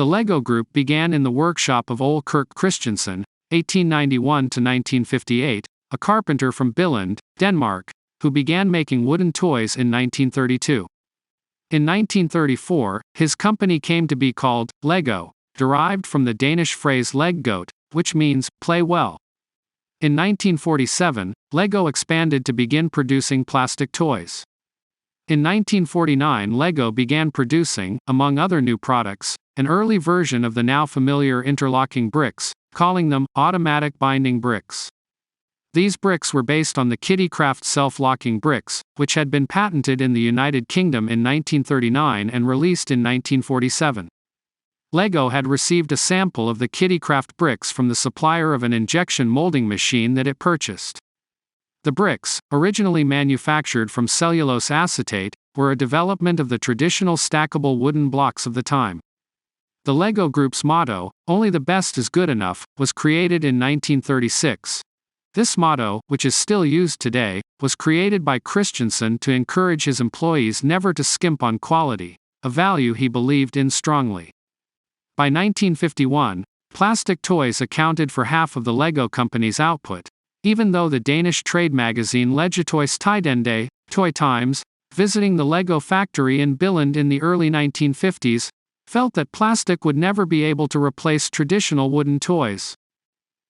The Lego Group began in the workshop of Ole Kirk Christiansen, 1891 to 1958, a carpenter from Billund, Denmark, who began making wooden toys in 1932. In 1934, his company came to be called Lego, derived from the Danish phrase leg godt, which means play well. In 1947, Lego expanded to begin producing plastic toys. In 1949, Lego began producing, among other new products, an early version of the now familiar interlocking bricks, calling them automatic binding bricks. These bricks were based on the Kiddicraft Self-Locking Bricks, which had been patented in the United Kingdom in 1939 and released in 1947. Lego had received a sample of the Kiddicraft bricks from the supplier of an injection molding machine that it purchased. The bricks, originally manufactured from cellulose acetate, were a development of the traditional stackable wooden blocks of the time. The Lego Group's motto, "Only the best is good enough," was created in 1936. This motto, which is still used today, was created by Christiansen to encourage his employees never to skimp on quality, a value he believed in strongly. By 1951, plastic toys accounted for half of the Lego company's output, even though the Danish trade magazine Legohistory, Toy Times, visiting the Lego factory in Billund in the early 1950s, felt that plastic would never be able to replace traditional wooden toys.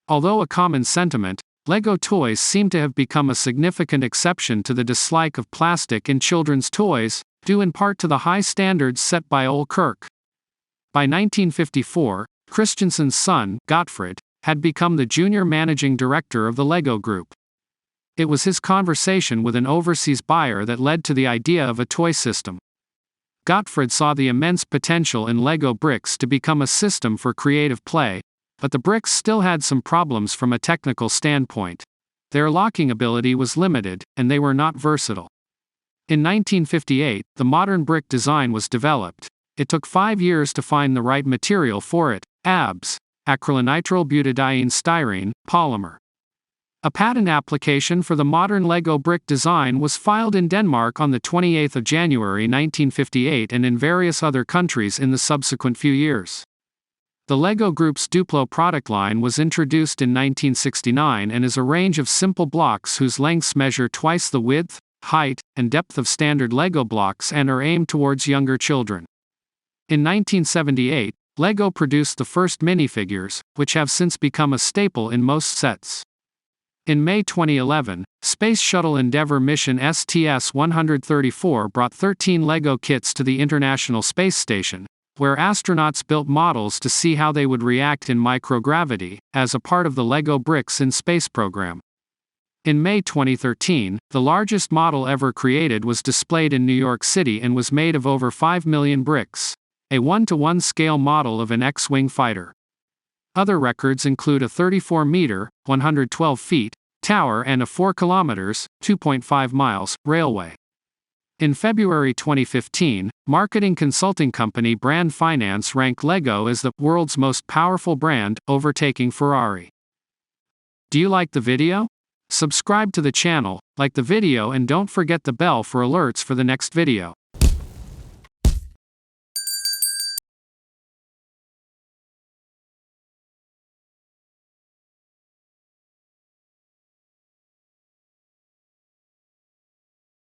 Although a common sentiment, Lego toys seem to have become a significant exception to the dislike of plastic in children's toys, due in part to the high standards set by Ole Kirk. By 1954, Christiansen's son, Gottfried, had become the junior managing director of the Lego Group. It was his conversation with an overseas buyer that led to the idea of a toy system. Gottfried saw the immense potential in Lego bricks to become a system for creative play, but the bricks still had some problems from a technical standpoint. Their locking ability was limited, and they were not versatile. In 1958, the modern brick design was developed. It took 5 years to find the right material for it, ABS, acrylonitrile butadiene styrene, polymer. A patent application for the modern Lego brick design was filed in Denmark on the 28th of January 1958 and in various other countries in the subsequent few years. The Lego Group's Duplo product line was introduced in 1969 and is a range of simple blocks whose lengths measure twice the width, height, and depth of standard Lego blocks and are aimed towards younger children. In 1978, Lego produced the first minifigures, which have since become a staple in most sets. In May 2011, Space Shuttle Endeavour mission STS-134 brought 13 Lego kits to the International Space Station, where astronauts built models to see how they would react in microgravity, as a part of the Lego Bricks in Space program. In May 2013, the largest model ever created was displayed in New York City and was made of over 5 million bricks, a 1:1 scale model of an X-wing fighter. Other records include a 34-meter, 112 feet, tower and a 4 kilometers, 2.5 miles, railway. In February 2015, marketing consulting company Brand Finance ranked Lego as the world's most powerful brand, overtaking Ferrari. Do you like the video? Subscribe to the channel, like the video and don't forget the bell for alerts for the next video.